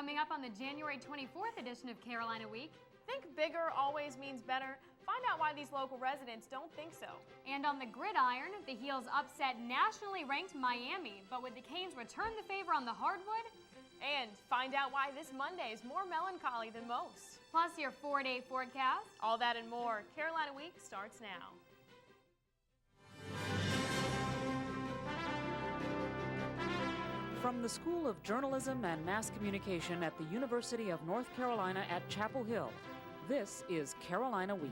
Coming up on the January 24th edition of Carolina Week. Think bigger always means better? Find out why these local residents don't think so. And on the gridiron, the Heels upset nationally ranked Miami, but would the Canes return the favor on the hardwood? And find out why this Monday is more melancholy than most. Plus your 4-day forecast. All that and more. Carolina Week starts now. From the School of Journalism and Mass Communication at the University of North Carolina at Chapel Hill, this is Carolina Week.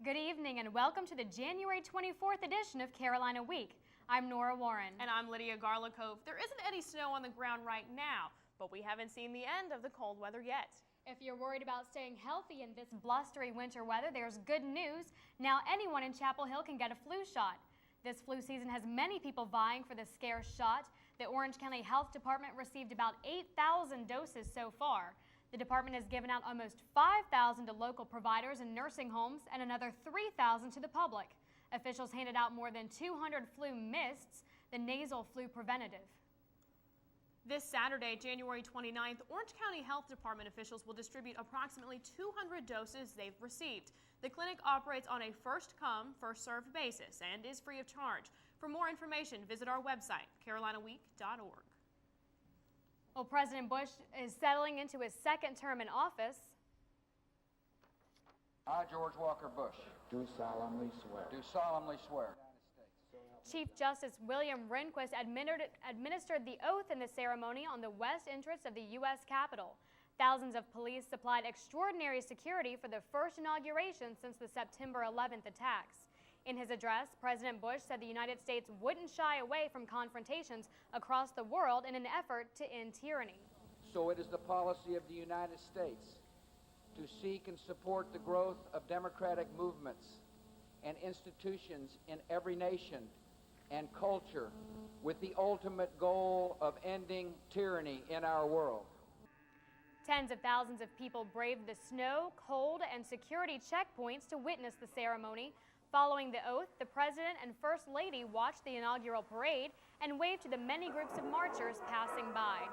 Good evening and welcome to the January 24th edition of Carolina Week. I'm Nora Warren. And I'm Lydia Garlikov. There isn't any snow on the ground right now, but we haven't seen the end of the cold weather yet. If you're worried about staying healthy in this blustery winter weather, there's good news. Now anyone in Chapel Hill can get a flu shot. This flu season has many people vying for the scarce shot. The Orange County Health Department received about 8,000 doses so far. The department has given out almost 5,000 to local providers and nursing homes and another 3,000 to the public. Officials handed out more than 200 flu mists, the nasal flu preventative. This Saturday, January 29th, Orange County Health Department officials will distribute approximately 200 doses they've received. The clinic operates on a first-come, first-served basis and is free of charge. For more information, visit our website, carolinaweek.org. Well, President Bush is settling into his second term in office. I, George Walker Bush, do solemnly swear. do solemnly swear. Chief Justice William Rehnquist administered the oath in the ceremony on the west entrance of the U.S. Capitol. Thousands of police supplied extraordinary security for the first inauguration since the September 11th attacks. In his address, President Bush said the United States wouldn't shy away from confrontations across the world in an effort to end tyranny. So it is the policy of the United States to seek and support the growth of democratic movements and institutions in every nation and culture with the ultimate goal of ending tyranny in our world. Tens of thousands of people braved the snow, cold, and security checkpoints to witness the ceremony. Following the oath, the President and First Lady watched the inaugural parade and waved to the many groups of marchers passing by.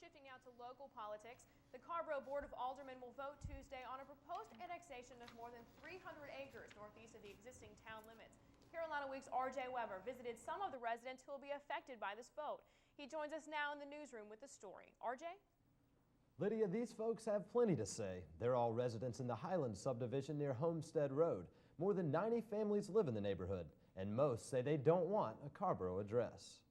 Shifting now to local politics, the Carrboro Board of Aldermen will vote Tuesday on a proposed annexation of more than 300 acres northeast of the existing town limits. Carolina Week's R.J. Weber visited some of the residents who will be affected by this vote. He joins us now in the newsroom with the story. R.J.? Lydia, these folks have plenty to say. They're all residents in the Highlands subdivision near Homestead Road. More than 90 families live in the neighborhood, and most say they don't want a Carrboro address.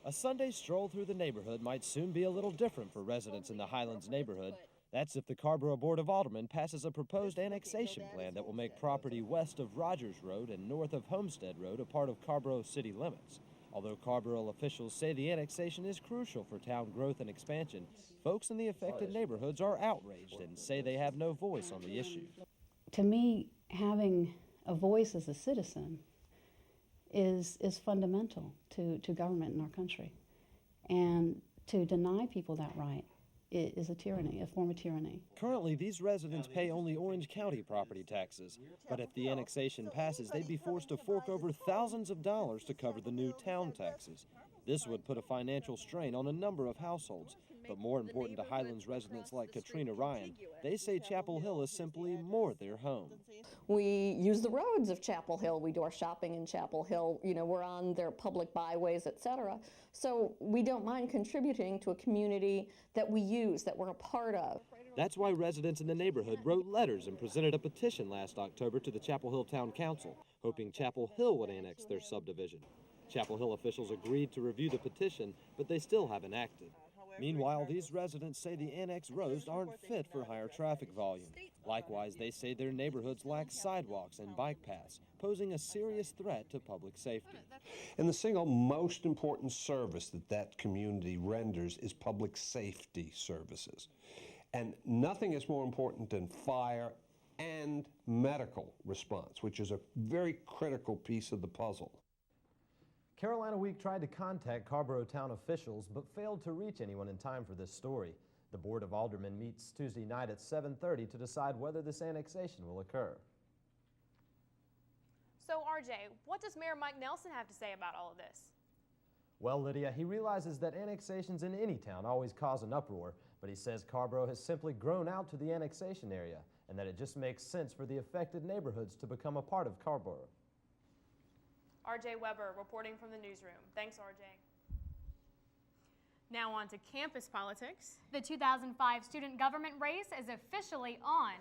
A Sunday stroll through the neighborhood might soon be a little different for residents in the Highlands neighborhood. That's if the Carrboro Board of Aldermen passes a proposed annexation plan that will make property west of Rogers Road and north of Homestead Road a part of Carrboro city limits. Although Carrboro officials say the annexation is crucial for town growth and expansion, folks in the affected neighborhoods are outraged and say they have no voice on the issue. To me, having a voice as a citizen is fundamental to government in our country. And to deny people that right is a tyranny, a form of tyranny. Currently, these residents pay only Orange County property taxes, but if the annexation passes, they'd be forced to fork over thousands of dollars to cover the new town taxes. This would put a financial strain on a number of households, but more important to Highlands residents like Katrina Ryan, they say Chapel Hill is simply more their home. We use the roads of Chapel Hill. We do our shopping in Chapel Hill. You know, we're on their public byways, etc. So we don't mind contributing to a community that we use, that we're a part of. That's why residents in the neighborhood wrote letters and presented a petition last October to the Chapel Hill Town Council, hoping Chapel Hill would annex their subdivision. Chapel Hill officials agreed to review the petition, but they still haven't acted. Meanwhile, these residents say the annex roads aren't fit for higher traffic volume. Likewise, they say their neighborhoods lack sidewalks and bike paths, posing a serious threat to public safety. And the single most important service that community renders is public safety services. And nothing is more important than fire and medical response, which is a very critical piece of the puzzle. Carolina Week tried to contact Carrboro Town officials but failed to reach anyone in time for this story. The Board of Aldermen meets Tuesday night at 7:30 to decide whether this annexation will occur. So RJ, what does Mayor Mike Nelson have to say about all of this? Well, Lydia, he realizes that annexations in any town always cause an uproar, but he says Carrboro has simply grown out to the annexation area and that it just makes sense for the affected neighborhoods to become a part of Carrboro. RJ Weber reporting from the newsroom. Thanks, RJ. Now on to campus politics. The 2005 student government race is officially on.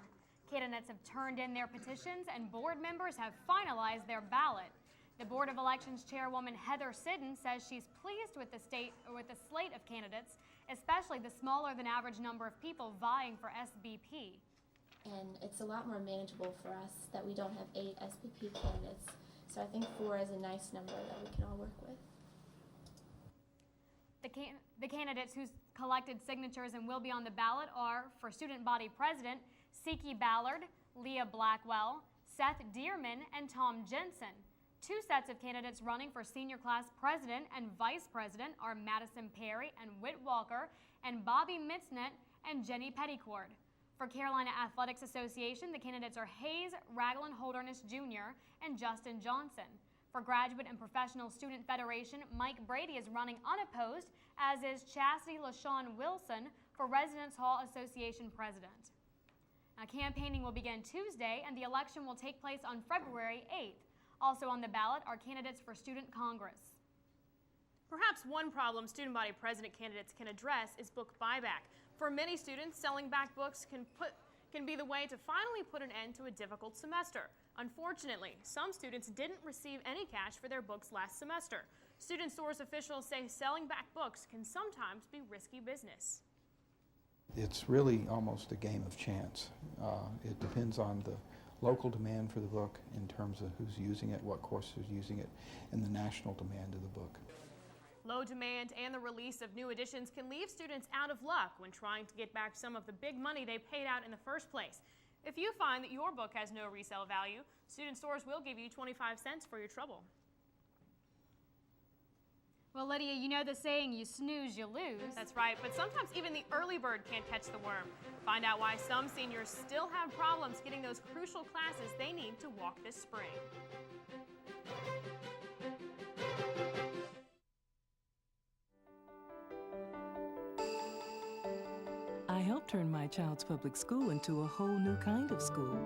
Candidates have turned in their petitions and board members have finalized their ballot. The Board of Elections Chairwoman Heather Sidden says she's pleased with the slate of candidates, especially the smaller than average number of people vying for SBP. And it's a lot more manageable for us that we don't have 8 SBP candidates. So I think 4 is a nice number that we can all work with. The candidates who's collected signatures and will be on the ballot are, for student body president, Siki Ballard, Leah Blackwell, Seth Dearman, and Tom Jensen. 2 sets of candidates running for senior class president and vice president are Madison Perry and Whit Walker, and Bobby Mitznett and Jenny Petticord. For Carolina Athletics Association, the candidates are Hayes Raglan Holderness Jr. and Justin Johnson. For Graduate and Professional Student Federation, Mike Brady is running unopposed, as is Chastity LaShawn Wilson for Residence Hall Association president. Now, campaigning will begin Tuesday, and the election will take place on February 8th. Also on the ballot are candidates for Student Congress. Perhaps one problem student body president candidates can address is book buyback. For many students, selling back books can be the way to finally put an end to a difficult semester. Unfortunately, some students didn't receive any cash for their books last semester. Student Source officials say selling back books can sometimes be risky business. It's really almost a game of chance. It depends on the local demand for the book in terms of who's using it, what course is using it, and the national demand of the book. Low demand and the release of new editions can leave students out of luck when trying to get back some of the big money they paid out in the first place. If you find that your book has no resale value, Student Stores will give you 25 cents for your trouble. Well, Lydia, you know the saying, you snooze, you lose. That's right, but sometimes even the early bird can't catch the worm. Find out why some seniors still have problems getting those crucial classes they need to walk this spring. I helped turn my child's public school into a whole new kind of school.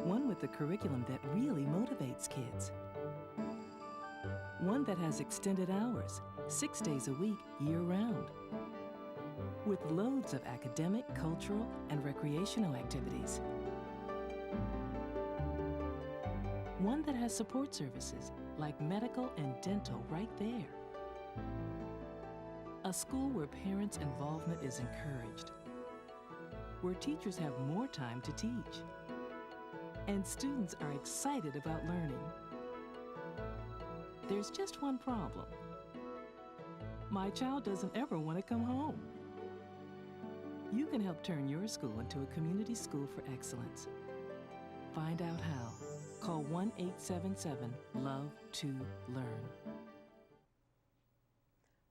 One with a curriculum that really motivates kids. One that has extended hours, 6 days a week, year-round. With loads of academic, cultural, and recreational activities. One that has support services, like medical and dental right there. A school where parents' involvement is encouraged. Where teachers have more time to teach. And students are excited about learning. There's just one problem. My child doesn't ever want to come home. You can help turn your school into a community school for excellence. Find out how. Call 1-877-LOVE-TO-LEARN.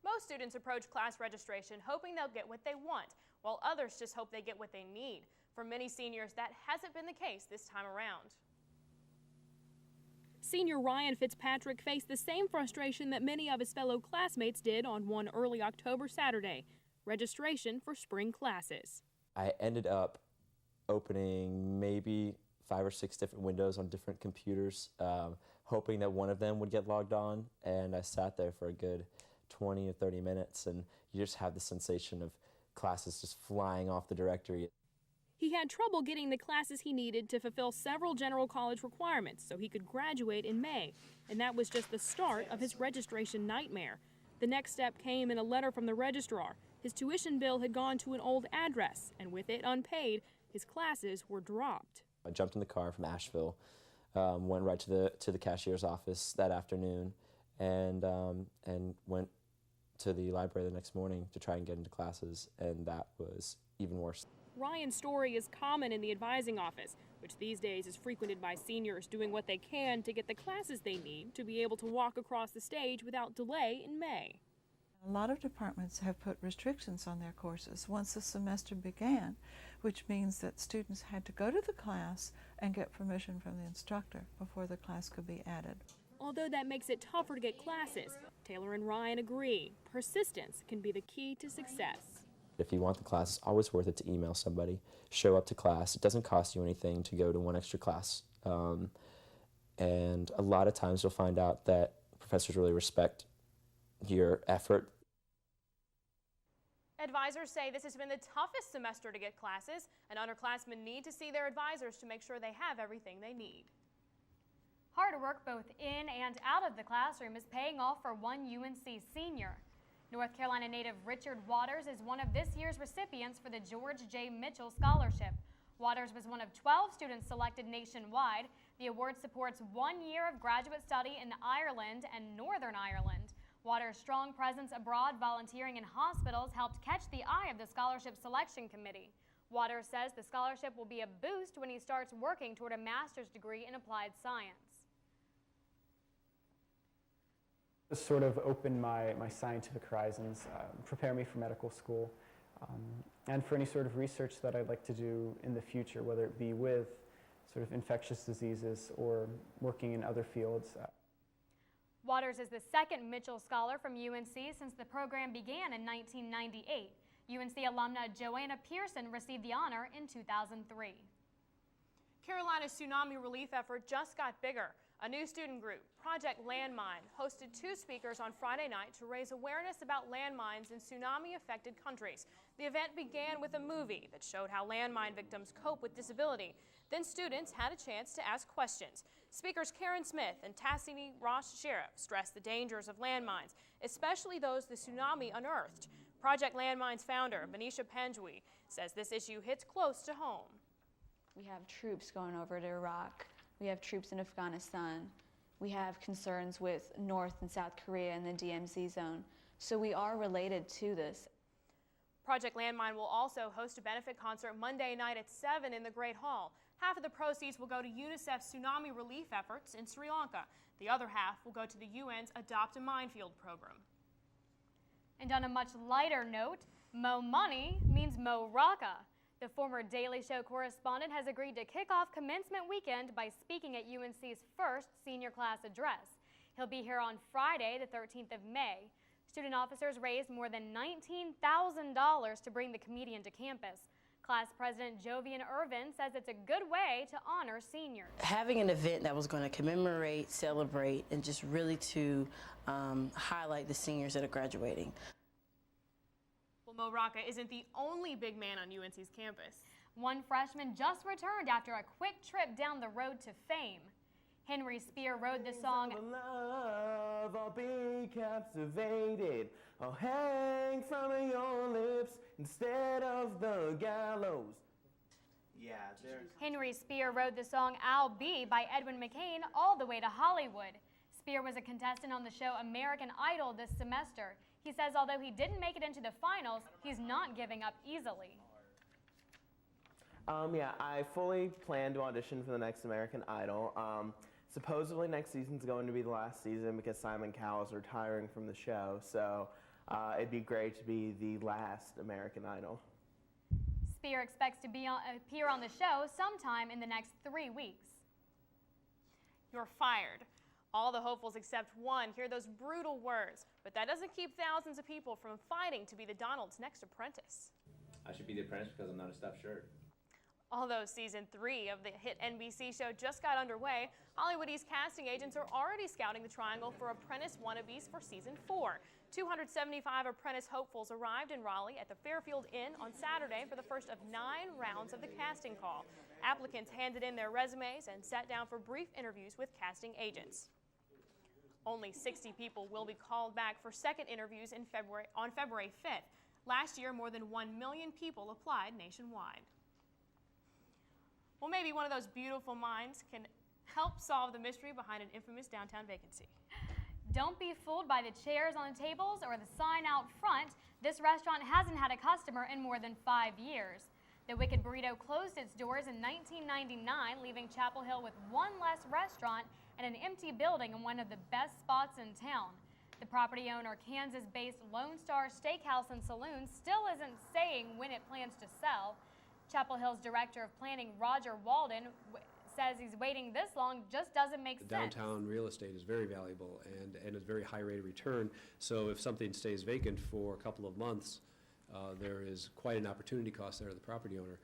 Most students approach class registration hoping they'll get what they want, while others just hope they get what they need. For many seniors, that hasn't been the case this time around. Senior Ryan Fitzpatrick faced the same frustration that many of his fellow classmates did on one early October Saturday: registration for spring classes. I ended up opening maybe 5 or 6 different windows on different computers, hoping that one of them would get logged on, and I sat there for a good 20 or 30 minutes, and you just have the sensation of classes just flying off the directory. He had trouble getting the classes he needed to fulfill several general college requirements so he could graduate in May, and that was just the start of his registration nightmare. The next step came in a letter from the registrar. His tuition bill had gone to an old address, and with it unpaid, his classes were dropped. I jumped in the car from Asheville, went right to the cashier's office that afternoon, and went to the library the next morning to try and get into classes, and that was even worse. Ryan's story is common in the advising office, which these days is frequented by seniors doing what they can to get the classes they need to be able to walk across the stage without delay in May. A lot of departments have put restrictions on their courses once the semester began, which means that students had to go to the class and get permission from the instructor before the class could be added. Although that makes it tougher to get classes, Taylor and Ryan agree persistence can be the key to success. If you want the class, it's always worth it to email somebody, show up to class. It doesn't cost you anything to go to one extra class. And a lot of times you'll find out that professors really respect your effort. Advisors say this has been the toughest semester to get classes, and underclassmen need to see their advisors to make sure they have everything they need. Hard work both in and out of the classroom is paying off for one UNC senior. North Carolina native Richard Waters is one of this year's recipients for the George J. Mitchell Scholarship. Waters was one of 12 students selected nationwide. The award supports 1 year of graduate study in Ireland and Northern Ireland. Waters' strong presence abroad volunteering in hospitals helped catch the eye of the scholarship selection committee. Waters says the scholarship will be a boost when he starts working toward a master's degree in applied science. This sort of opened my scientific horizons, prepare me for medical school, and for any sort of research that I'd like to do in the future, whether it be with sort of infectious diseases or working in other fields. Waters is the second Mitchell Scholar from UNC since the program began in 1998. UNC alumna Joanna Pearson received the honor in 2003. Carolina's tsunami relief effort just got bigger. A new student group, Project Landmine, hosted 2 speakers on Friday night to raise awareness about landmines in tsunami-affected countries. The event began with a movie that showed how landmine victims cope with disability. Then students had a chance to ask questions. Speakers Karen Smith and Tassini Ross Sheriff stressed the dangers of landmines, especially those the tsunami unearthed. Project Landmine's founder, Manisha Panjwi, says this issue hits close to home. We have troops going over to Iraq. We have troops in Afghanistan. We have concerns with North and South Korea and the DMZ zone. So we are related to this. Project Landmine will also host a benefit concert Monday night at 7 in the Great Hall. Half of the proceeds will go to UNICEF's tsunami relief efforts in Sri Lanka. The other half will go to the UN's Adopt a Minefield program. And on a much lighter note, Mo Money means Mo Rocca. The former Daily Show correspondent has agreed to kick off commencement weekend by speaking at UNC's first senior class address. He'll be here on Friday, the 13th of May. Student officers raised more than $19,000 to bring the comedian to campus. Class President Jovian Irvin says it's a good way to honor seniors. Having an event that was going to commemorate, celebrate, and just really to highlight the seniors that are graduating. Well, Mo Rocca isn't the only big man on UNC's campus. One freshman just returned after a quick trip down the road to fame. Henry Spear wrote the song Love, I'll be captivated. I'll hang from your lips instead of the gallows. Yeah, Henry Spear wrote the song I'll Be by Edwin McCain all the way to Hollywood. Spear was a contestant on the show American Idol this semester. He says although he didn't make it into the finals, he's not giving up easily. Yeah, I fully plan to audition for the next American Idol. Supposedly next season's going to be the last season because Simon Cowell is retiring from the show, so it'd be great to be the last American Idol. Spear expects to appear on the show sometime in the next 3 weeks. You're fired. All the hopefuls except one hear those brutal words, but that doesn't keep thousands of people from fighting to be the Donald's next apprentice. I should be the apprentice because I'm not a stuffed shirt. Although season 3 of the hit NBC show just got underway, Hollywood East casting agents are already scouting the triangle for apprentice wannabes for season 4. 275 apprentice hopefuls arrived in Raleigh at the Fairfield Inn on Saturday for the first of 9 rounds of the casting call. Applicants handed in their resumes and sat down for brief interviews with casting agents. Only 60 people will be called back for second interviews on February 5th. Last year, more than 1 million people applied nationwide. Well, maybe one of those beautiful minds can help solve the mystery behind an infamous downtown vacancy. Don't be fooled by the chairs on the tables or the sign out front. This restaurant hasn't had a customer in more than 5 years. The Wicked Burrito closed its doors in 1999, leaving Chapel Hill with one less restaurant and an empty building in one of the best spots in town. The property owner, Kansas-based Lone Star Steakhouse and Saloon, still isn't saying when it plans to sell. Chapel Hill's Director of Planning, Roger Walden, says he's waiting this long just doesn't make sense. Downtown real estate is very valuable and a very high rate of return. So if something stays vacant for a couple of months, there is quite an opportunity cost there to the property owner.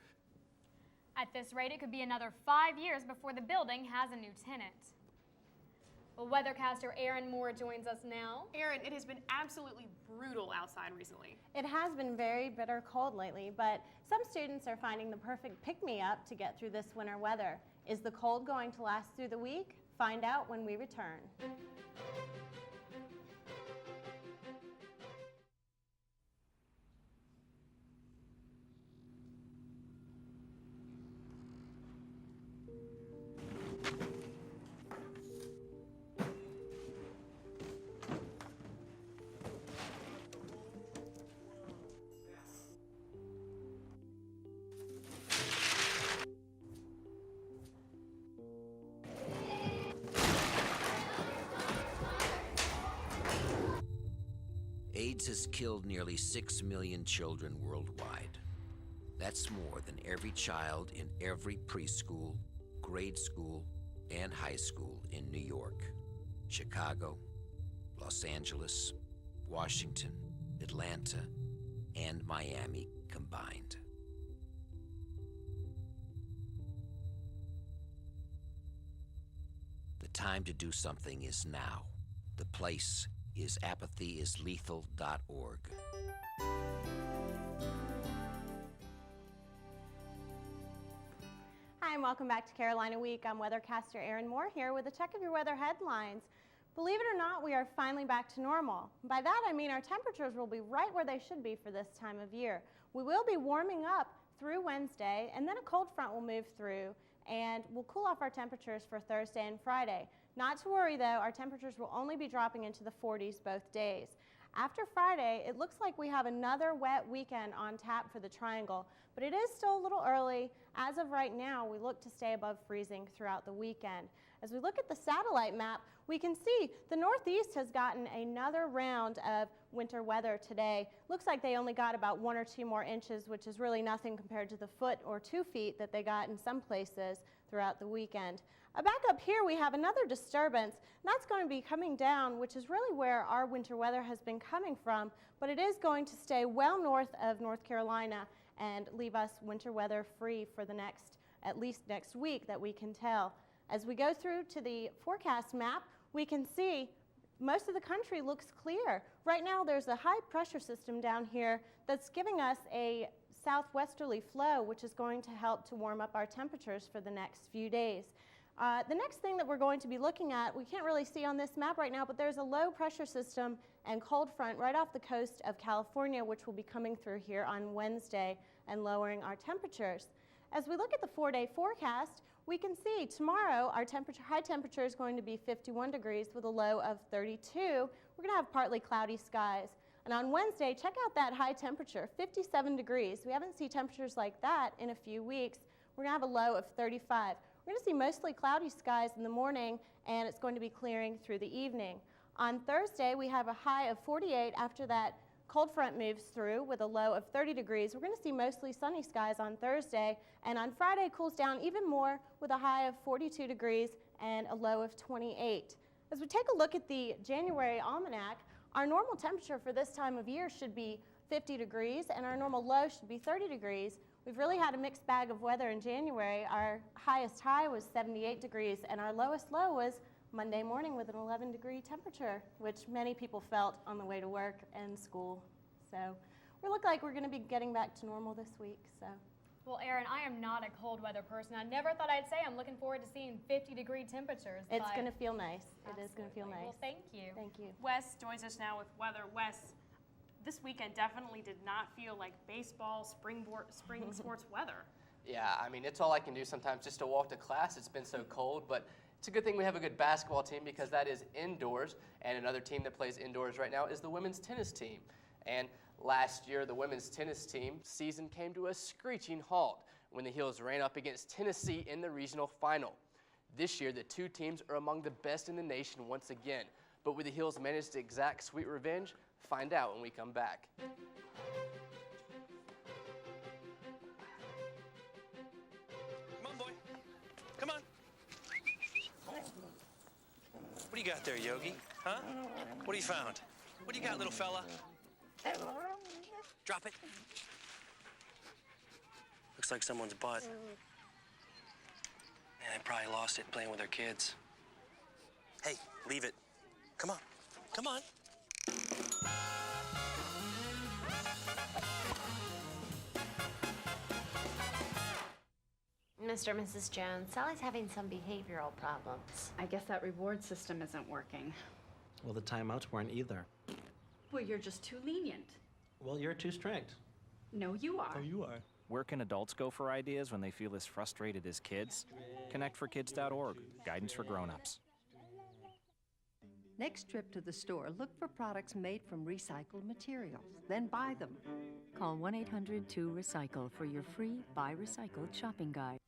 At this rate, it could be another 5 years before the building has a new tenant. Well, weathercaster Erin Moore joins us now. Erin, it has been absolutely brutal outside recently. It has been very bitter cold lately, but some students are finding the perfect pick-me-up to get through this winter weather. Is the cold going to last through the week? Find out when we return. AIDS has killed nearly 6 million children worldwide. That's more than every child in every preschool, grade school, and high school in New York, Chicago, Los Angeles, Washington, Atlanta, and Miami combined. The time to do something is now. The place is apathyisLethal.org. Hi, and welcome back to Carolina Week. I'm weathercaster Erin Moore here with a check of your weather headlines. Believe it or not, we are finally back to normal. By that I mean our temperatures will be right where they should be for this time of year. We will be warming up through Wednesday, and then a cold front will move through and we'll cool off our temperatures for Thursday and Friday. Not to worry though, our temperatures will only be dropping into the 40s both days. After Friday, it looks like we have another wet weekend on tap for the Triangle, but it is still a little early. As of right now, we look to stay above freezing throughout the weekend. As we look at the satellite map, we can see the Northeast has gotten another round of winter weather today. Looks like they only got about 1 or 2 more inches, which is really nothing compared to the foot or 2 feet that they got in some places throughout the weekend. Back up here, we have another disturbance, and that's going to be coming down, which is really where our winter weather has been coming from, but it is going to stay well north of North Carolina and leave us winter weather free for the at least next week that we can tell. As we go through to the forecast map, we can see most of the country looks clear. Right now, there's a high pressure system down here that's giving us a southwesterly flow, which is going to help to warm up our temperatures for the next few days. The next thing that we're going to be looking at, we can't really see on this map right now, but there's a low pressure system and cold front right off the coast of California, which will be coming through here on Wednesday and lowering our temperatures. As we look at the 4-day forecast, we can see tomorrow our high temperature is going to be 51 degrees with a low of 32. We're going to have partly cloudy skies. And on Wednesday, check out that high temperature, 57 degrees. We haven't seen temperatures like that in a few weeks. We're going to have a low of 35. We're going to see mostly cloudy skies in the morning, and it's going to be clearing through the evening. On Thursday, we have a high of 48 after that cold front moves through with a low of 30 degrees. We're going to see mostly sunny skies on Thursday, and on Friday cools down even more with a high of 42 degrees and a low of 28. As we take a look at the January almanac, our normal temperature for this time of year should be 50 degrees, and our normal low should be 30 degrees. We've really had a mixed bag of weather in January. Our highest high was 78 degrees, and our lowest low was Monday morning with an 11-degree temperature, which many people felt on the way to work and school. So we look like we're going to be getting back to normal this week. Well, Erin, I am not a cold weather person. I never thought I'd say I'm looking forward to seeing 50-degree temperatures. It's going to feel nice. It is going to feel nice. Well, thank you. Thank you. Wes joins us now with weather. Wes, this weekend definitely did not feel like baseball, spring sports weather. Yeah, I mean, it's all I can do sometimes just to walk to class. It's been so cold, but it's a good thing we have a good basketball team because that is indoors, and another team that plays indoors right now is the women's tennis team. And last year, the women's tennis team season came to a screeching halt when the Heels ran up against Tennessee in the regional final. This year, the two teams are among the best in the nation once again. But will the Heels manage to exact sweet revenge? Find out when we come back. Come on, boy. Come on. What do you got there, Yogi? Huh? What have you found? What do you got, little fella? Drop it. Looks like someone's butt. Man, they probably lost it playing with their kids. Hey, leave it. Come on. Come on. Mr. and Mrs. Jones, Sally's having some behavioral problems. I guess that reward system isn't working. Well, the timeouts weren't either. Well, you're just too lenient. Well, you're too strict. No, you are. Oh, you are. Where can adults go for ideas when they feel as frustrated as kids? ConnectForKids.org, guidance for grown-ups. Next trip to the store, look for products made from recycled materials, then buy them. Call 1-800-2-RECYCLE for your free Buy Recycled shopping guide.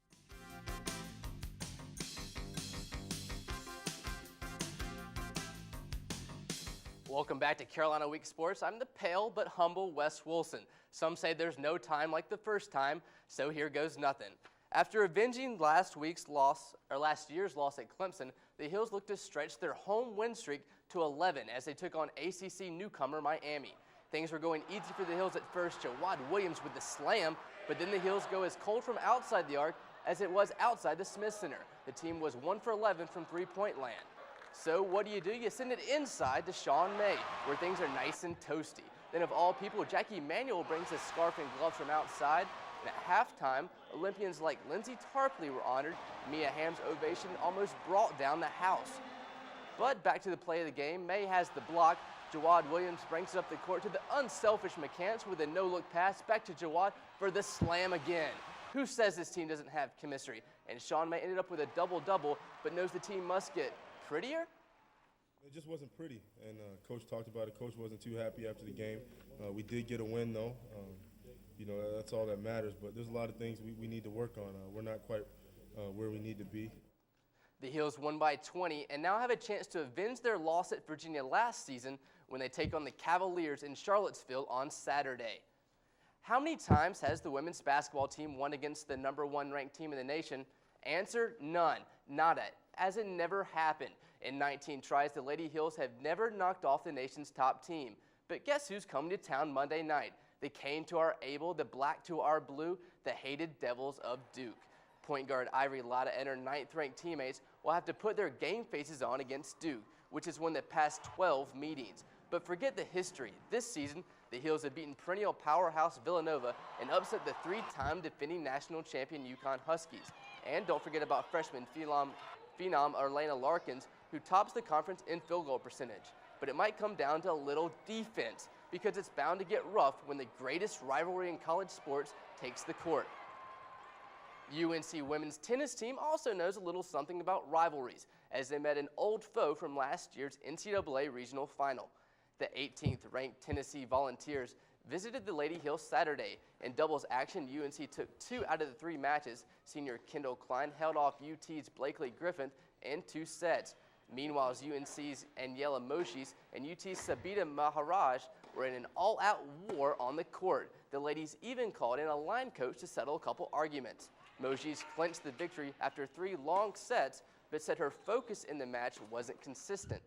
Welcome back to Carolina Week Sports. I'm the pale but humble Wes Wilson. Some say there's no time like the first time, so here goes nothing. After avenging last year's loss at Clemson, the Heels look to stretch their home win streak to 11 as they took on ACC newcomer Miami. Things were going easy for the Heels at first. Jawad Williams with the slam, but then the Heels go as cold from outside the arc as it was outside the Smith Center. The team was 1 for 11 from three-point land. So what do? You send it inside to Sean May, where things are nice and toasty. Then of all people, Jackie Manuel brings his scarf and gloves from outside. And at halftime, Olympians like Lindsay Tarpley were honored. Mia Hamm's ovation almost brought down the house. But back to the play of the game, May has the block. Jawad Williams brings it up the court to the unselfish McCants with a no-look pass back to Jawad for the slam again. Who says this team doesn't have chemistry? And Sean May ended up with a double-double, but knows the team must get prettier? It just wasn't pretty, and Coach talked about it. Coach wasn't too happy after the game. We did get a win, though. You know, that's all that matters, but there's a lot of things we need to work on. We're not quite where we need to be. The Heels won by 20 and now have a chance to avenge their loss at Virginia last season when they take on the Cavaliers in Charlottesville on Saturday. How many times has the women's basketball team won against the #1 ranked team in the nation? Answer, none. Nada, as it never happened. In 19 tries, the Lady Heels have never knocked off the nation's top team. But guess who's coming to town Monday night? The cane to our Able, the black to our blue, the hated Devils of Duke. Point guard Ivory Latta and her 9th-ranked teammates will have to put their game faces on against Duke, which has won the past 12 meetings. But forget the history. This season, the Heels have beaten perennial powerhouse Villanova and upset the 3-time defending national champion UConn Huskies. And don't forget about freshman phenom Elena Larkins, who tops the conference in field goal percentage. But it might come down to a little defense, because it's bound to get rough when the greatest rivalry in college sports takes the court. UNC women's tennis team also knows a little something about rivalries, as they met an old foe from last year's NCAA regional final. The 18th-ranked Tennessee Volunteers visited the Lady Heels Saturday. In doubles action, UNC took 2 out of the 3 matches. Senior Kendall Klein held off UT's Blakely Griffin in 2 sets. Meanwhile, UNC's Anyela Moshis and UT's Sabita Maharaj were in an all-out war on the court. The ladies even called in a line coach to settle a couple arguments. Moshis clinched the victory after 3 long sets, but said her focus in the match wasn't consistent.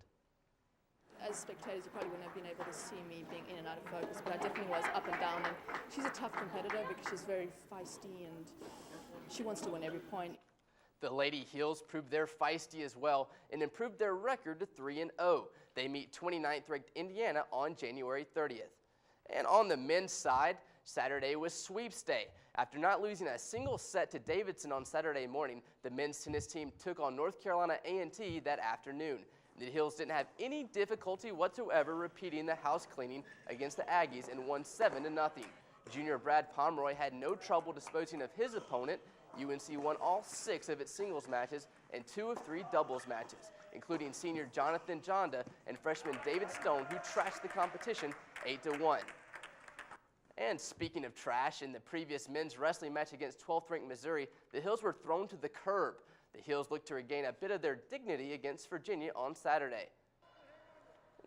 As spectators, you probably wouldn't have been able to see me being in and out of focus, but I definitely was up and down. And she's a tough competitor because she's very feisty and she wants to win every point. The Lady Heels proved they're feisty as well and improved their record to 3-0. They meet 29th-ranked Indiana on January 30th. And on the men's side, Saturday was sweeps day. After not losing a single set to Davidson on Saturday morning, the men's tennis team took on North Carolina A&T that afternoon. The Heels didn't have any difficulty whatsoever repeating the house cleaning against the Aggies and won 7-0. Junior Brad Pomeroy had no trouble disposing of his opponent. UNC won all 6 of its singles matches and 2 of 3 doubles matches, including senior Jonathan Jonda and freshman David Stone, who trashed the competition 8-1. And speaking of trash, in the previous men's wrestling match against 12th-ranked Missouri, the Heels were thrown to the curb. The Heels look to regain a bit of their dignity against Virginia on Saturday.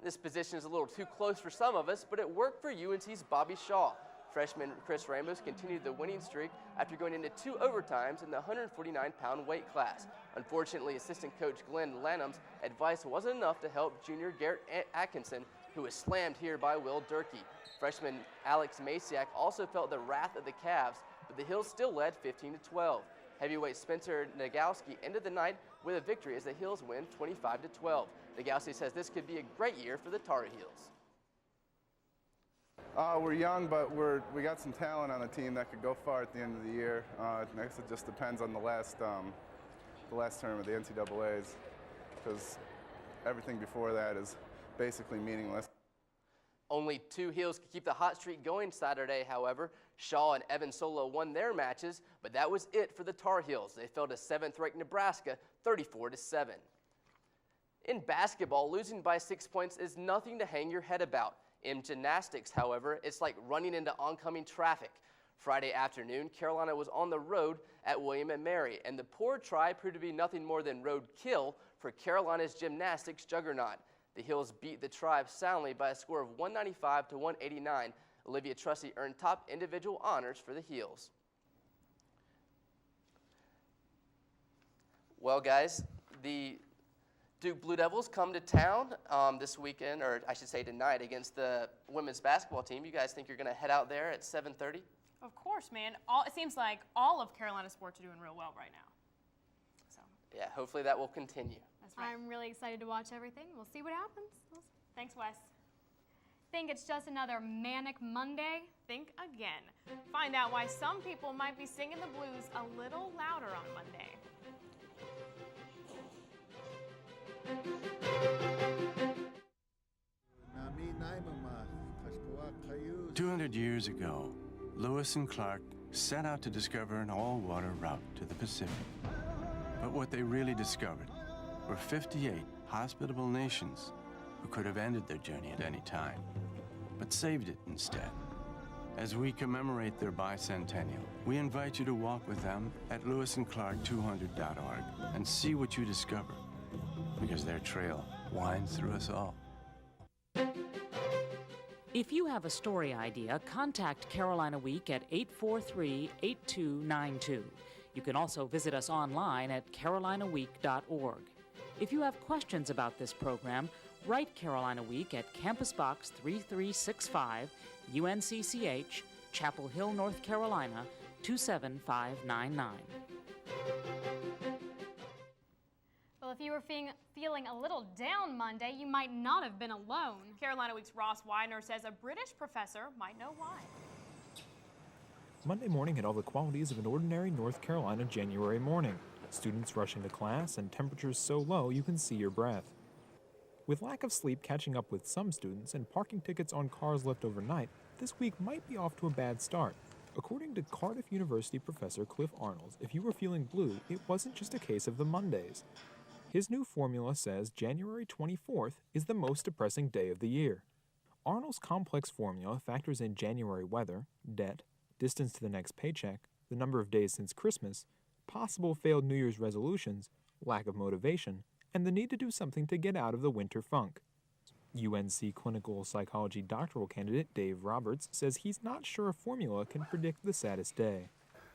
This position is a little too close for some of us, but it worked for UNC's Bobby Shaw. Freshman Chris Ramos continued the winning streak after going into 2 overtimes in the 149-pound weight class. Unfortunately, assistant coach Glenn Lanham's advice wasn't enough to help junior Garrett Atkinson, who was slammed here by Will Durkee. Freshman Alex Masiak also felt the wrath of the Cavs, but the Heels still led 15-12. Heavyweight Spencer Nagowski ended the night with a victory as the Heels win 25-12. Nagowski says this could be a great year for the Tar Heels. We're young, but we got some talent on the team that could go far at the end of the year. I guess it just depends on the last term of the NCAAs, because everything before that is basically meaningless. Only 2 Heels could keep the hot streak going Saturday, however. Shaw and Evan Solo won their matches, but that was it for the Tar Heels. They fell to 7th-ranked Nebraska 34-7. In basketball, losing by 6 points is nothing to hang your head about. In gymnastics, however, it's like running into oncoming traffic. Friday afternoon, Carolina was on the road at William & Mary, and the poor try proved to be nothing more than roadkill for Carolina's gymnastics juggernaut. The Heels beat the Tribe soundly by a score of 195-189. Olivia Trussey earned top individual honors for the Heels. Well, guys, the Duke Blue Devils come to town this weekend, or I should say tonight, against the women's basketball team. You guys think you're going to head out there at 7:30? Of course, man. It seems like all of Carolina sports are doing real well right now. So. Yeah, hopefully that will continue. That's right. I'm really excited to watch everything. We'll see what happens. Thanks, Wes. Think it's just another manic Monday? Think again. Find out why some people might be singing the blues a little louder on Monday. 200 years ago, Lewis and Clark set out to discover an all-water route to the Pacific. But what they really discovered were 58 hospitable nations who could have ended their journey at any time, but saved it instead. As we commemorate their bicentennial, we invite you to walk with them at lewisandclark200.org and see what you discover, because their trail winds through us all. If you have a story idea, contact Carolina Week at 843-8292. You can also visit us online at carolinaweek.org. If you have questions about this program, write Carolina Week at Campus Box 3365, UNCCH, Chapel Hill, North Carolina, 27599. Well, if you were feeling a little down Monday, you might not have been alone. Carolina Week's Ross Widener says a British professor might know why. Monday morning had all the qualities of an ordinary North Carolina January morning. Students rushing to class and temperatures so low you can see your breath. With lack of sleep catching up with some students and parking tickets on cars left overnight, this week might be off to a bad start. According to Cardiff University professor Cliff Arnolds, if you were feeling blue, it wasn't just a case of the Mondays. His new formula says January 24th is the most depressing day of the year. Arnold's complex formula factors in January weather, debt, distance to the next paycheck, the number of days since Christmas, possible failed New Year's resolutions, lack of motivation, and the need to do something to get out of the winter funk. UNC clinical psychology doctoral candidate Dave Roberts says he's not sure a formula can predict the saddest day.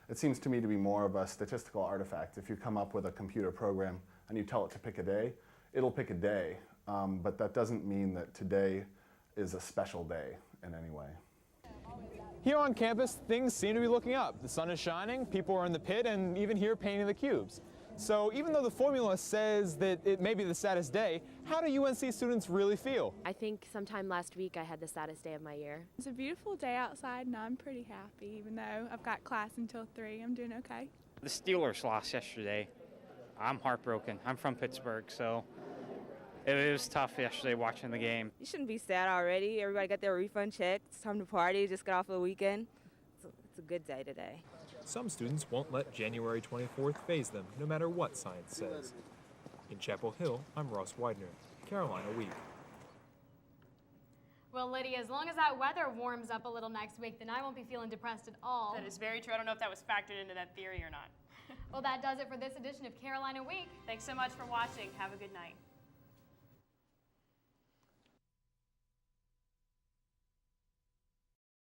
It seems to me to be more of a statistical artifact. If you come up with a computer program and you tell it to pick a day, it'll pick a day, but that doesn't mean that today is a special day in any way. Here on campus, things seem to be looking up. The sun is shining, people are in the pit, and even here painting the cubes. So even though the formula says that it may be the saddest day, how do UNC students really feel? I think sometime last week I had the saddest day of my year. It's a beautiful day outside and I'm pretty happy. Even though I've got class until 3, I'm doing okay. The Steelers lost yesterday. I'm heartbroken. I'm from Pittsburgh, so it was tough yesterday watching the game. You shouldn't be sad already. Everybody got their refund check. It's time to party, just get off for the weekend. It's a good day today. Some students won't let January 24th faze them, no matter what science says. In Chapel Hill, I'm Ross Widener, Carolina Week. Well, Lydia, as long as that weather warms up a little next week, then I won't be feeling depressed at all. That is very true. I don't know if that was factored into that theory or not. Well, that does it for this edition of Carolina Week. Thanks so much for watching. Have a good night.